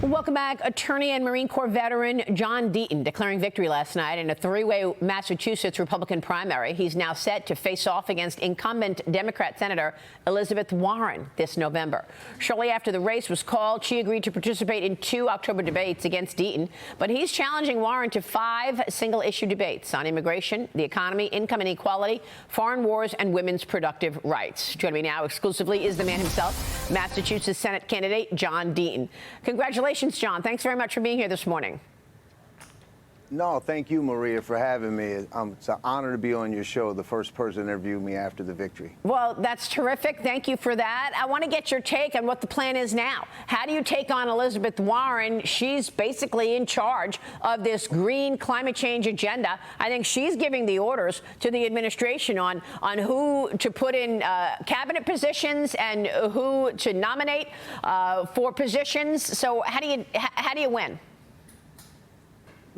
Welcome back. Attorney and Marine Corps veteran John Deaton declaring victory last night in a three-way Massachusetts Republican primary. He's now set to face off against incumbent Democrat Senator Elizabeth Warren this November. Shortly after the race was called, she agreed to participate in 2 October debates against Deaton, but he's challenging Warren to 5 single-issue debates on immigration, the economy, income inequality, foreign wars, and women's productive rights. Joining me now exclusively is the man himself, Massachusetts Senate candidate John Deaton. Congratulations, John. Thanks very much for being here this morning. No, thank you, Maria, for having me. It's an honor to be on your show, the first person to interview me after the victory. Well, that's terrific. Thank you for that. I want to get your take on what the plan is now. How do you take on Elizabeth Warren? She's basically in charge of this green climate change agenda. I think she's giving the orders to the administration on who to put in cabinet positions and who to nominate for positions. So how do you win?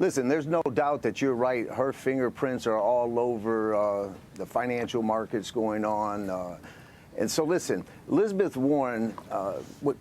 Listen, there's no doubt that you're right. Her fingerprints are all over the financial markets going on. And so, listen, Elizabeth Warren, what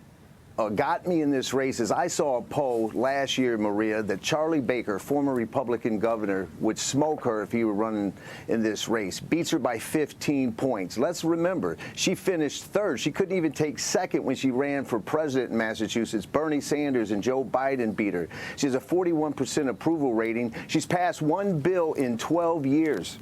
got me in this race is I saw a poll last year, Maria, that Charlie Baker, former Republican governor, would smoke her if he were running in this race. Beats her by 15 points. Let's remember, she finished third. She couldn't even take second when she ran for president in Massachusetts. Bernie Sanders and Joe Biden beat her. She has a 41% approval rating. She's passed 1 bill in 12 years.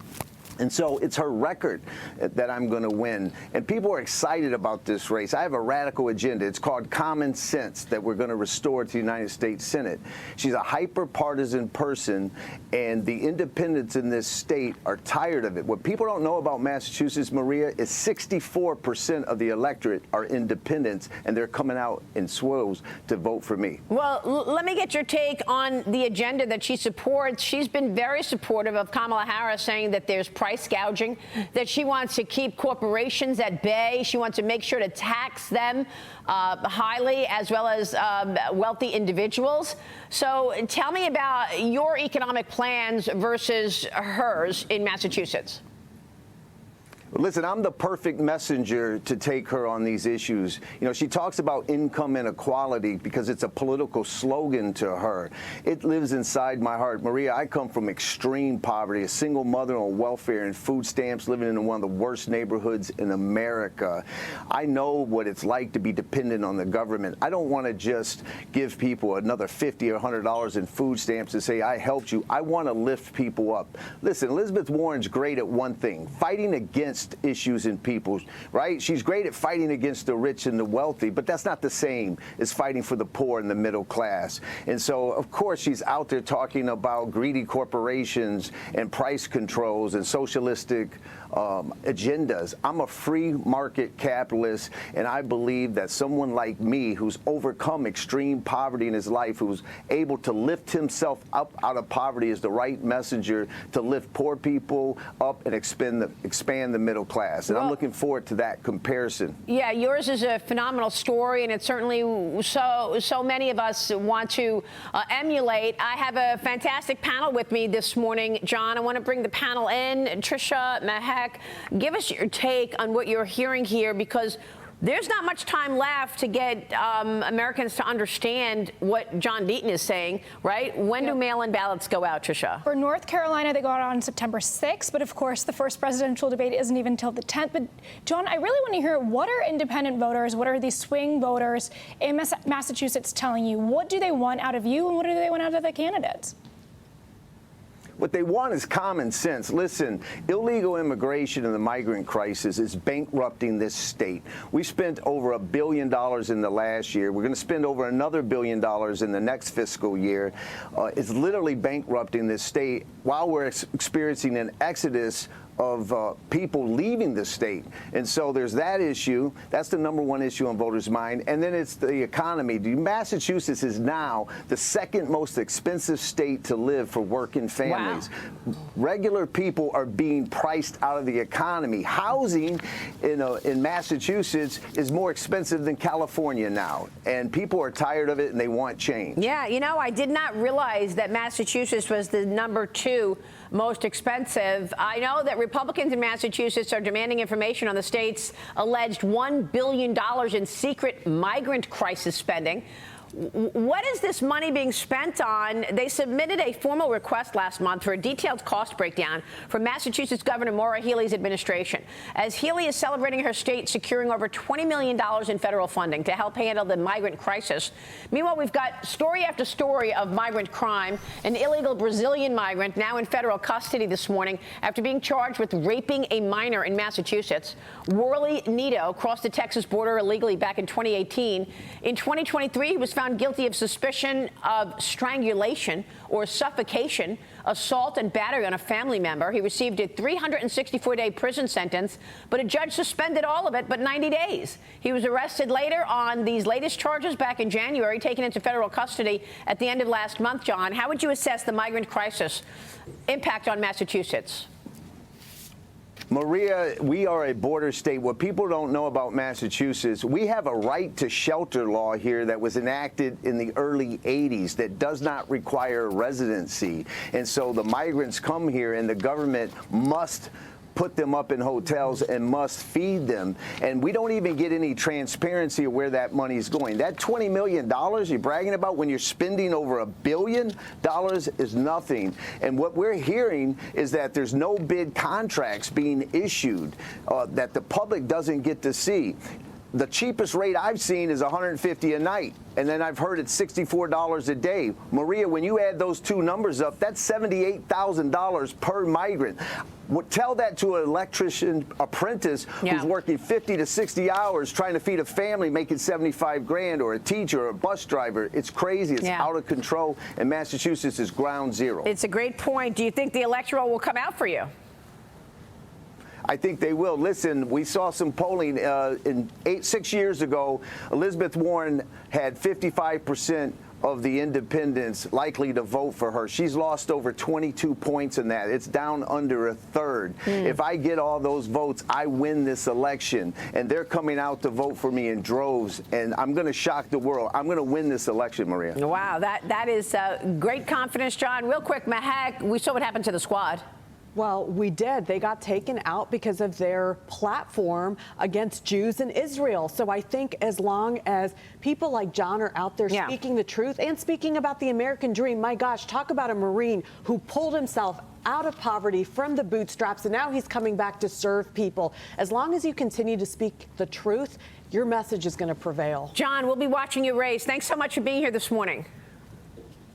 And so it's her record that I'm going to win. And people are excited about this race. I have a radical agenda. It's called common sense that we're going to restore to the United States Senate. She's a hyper-partisan person, and the independents in this state are tired of it. What people don't know about Massachusetts, Maria, is 64% of the electorate are independents, and they're coming out in swells to vote for me. Well, let me get your take on the agenda that she supports. She's been very supportive of Kamala Harris, saying that there's price gouging, that she wants to keep corporations at bay. She wants to make sure to tax them highly, as well as wealthy individuals. So tell me about your economic plans versus hers in Massachusetts. Listen, I'm the perfect messenger to take her on these issues. You know, she talks about income inequality because it's a political slogan to her. It lives inside my heart. Maria, I come from extreme poverty, a single mother on welfare and food stamps, living in one of the worst neighborhoods in America. I know what it's like to be dependent on the government. I don't want to just give people another $50 or $100 in food stamps and say, I helped you. I want to lift people up. Listen, Elizabeth Warren's great at one thing, fighting against issues in people, right? She's great at fighting against the rich and the wealthy, but that's not the same as fighting for the poor and the middle class. And so, of course, she's out there talking about greedy corporations and price controls and socialistic agendas. I'm a free market capitalist, and I believe that someone like me who's overcome extreme poverty in his life, who's able to lift himself up out of poverty, is the right messenger to lift poor people up and expand the middle class. And I'm looking forward to that comparison. Yeah, yours is a phenomenal story, and it's certainly so many of us want to emulate. I have a fantastic panel with me this morning, John. I want to bring the panel in. Tricia, Mahek, give us your take on what you're hearing here, because there's not much time left to get Americans to understand what John Deaton is saying, right? When do mail-in ballots go out, Tricia? For North Carolina, they go out on September 6th, but of course, the first presidential debate isn't even until the 10th. But John, I really want to hear, what are independent voters, what are these swing voters in Massachusetts telling you? What do they want out of you, and what do they want out of the candidates? What they want is common sense. Listen, illegal immigration and the migrant crisis is bankrupting this state. We spent over $1 billion in the last year. We're going to spend over another $1 billion in the next fiscal year. It's literally bankrupting this state while we're experiencing an exodus of people leaving the state. And so there's that issue. That's the #1 issue on voters' mind. And then it's the economy. Massachusetts is now the second most expensive state to live for working families. Wow. Regular people are being priced out of the economy. Housing in Massachusetts is more expensive than California now. And people are tired of it, and they want change. Yeah, you know, I did not realize that Massachusetts was the #2 most expensive. I know that Republicans in Massachusetts are demanding information on the state's alleged $1 billion in secret migrant crisis spending. What is this money being spent on? They submitted a formal request last month for a detailed cost breakdown from Massachusetts Governor Maura Healey's administration, as Healey is celebrating her state securing over $20 million in federal funding to help handle the migrant crisis. Meanwhile, we've got story after story of migrant crime. An illegal Brazilian migrant now in federal custody this morning after being charged with raping a minor in Massachusetts. Worley Nito crossed the Texas border illegally back in 2018. In 2023, he was found guilty of suspicion of strangulation or suffocation, assault and battery on a family member. He received a 364-day prison sentence, but a judge suspended all of it but 90 days. He was arrested later on these latest charges back in January, taken into federal custody at the end of last month. John, how would you assess the migrant crisis impact on Massachusetts? Maria, we are a border state. What people don't know about Massachusetts, we have a right to shelter law here that was enacted in the early 80s that does not require residency. And so the migrants come here and the government must put them up in hotels and must feed them. And we don't even get any transparency of where that money is going. That $20 million you're bragging about when you're spending over $1 billion is nothing. And what we're hearing is that there's no bid contracts being issued that the public doesn't get to see. The cheapest rate I've seen is $150 a night, and then I've heard it's $64 a day. Maria, when you add those two numbers up, that's $78,000 per migrant. Tell that to an electrician apprentice who's working 50 to 60 hours trying to feed a family making 75 grand, or a teacher or a bus driver. It's crazy. It's out of control, and Massachusetts is ground zero. It's a great point. Do you think the electoral will come out for you? I think they will. Listen, we saw some polling 6 years ago. Elizabeth Warren had 55% of the independents likely to vote for her. She's lost over 22 points in that. It's down under a third. If I get all those votes, I win this election. And they're coming out to vote for me in droves. And I'm going to shock the world. I'm going to win this election, Maria. Wow, that is great confidence, John. Real quick, Mahak, we saw what happened to the squad. Well, we did. They got taken out because of their platform against Jews in Israel. So I think as long as people like John are out there speaking the truth and speaking about the American dream, my gosh, talk about a Marine who pulled himself out of poverty from the bootstraps, and now he's coming back to serve people. As long as you continue to speak the truth, your message is going to prevail. John, we'll be watching your race. Thanks so much for being here this morning.